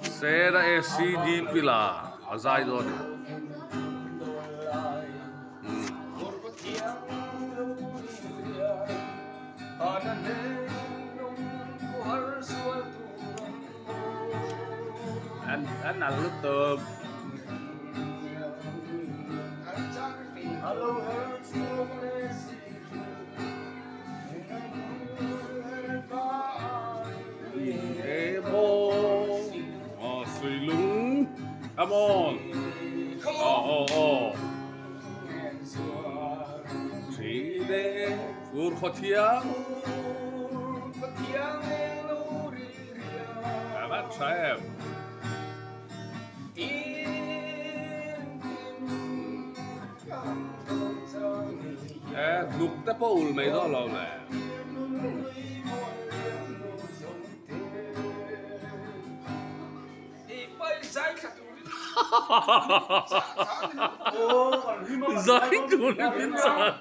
Sera e CD pila azai do ni. Anh là lúc tường. Suy lũng. Come on. Chỉ để vượt khó thiang. Bạn try em. Lúc ta bao ul mấy đó lâu nè. Giải cứu lên biến dạng.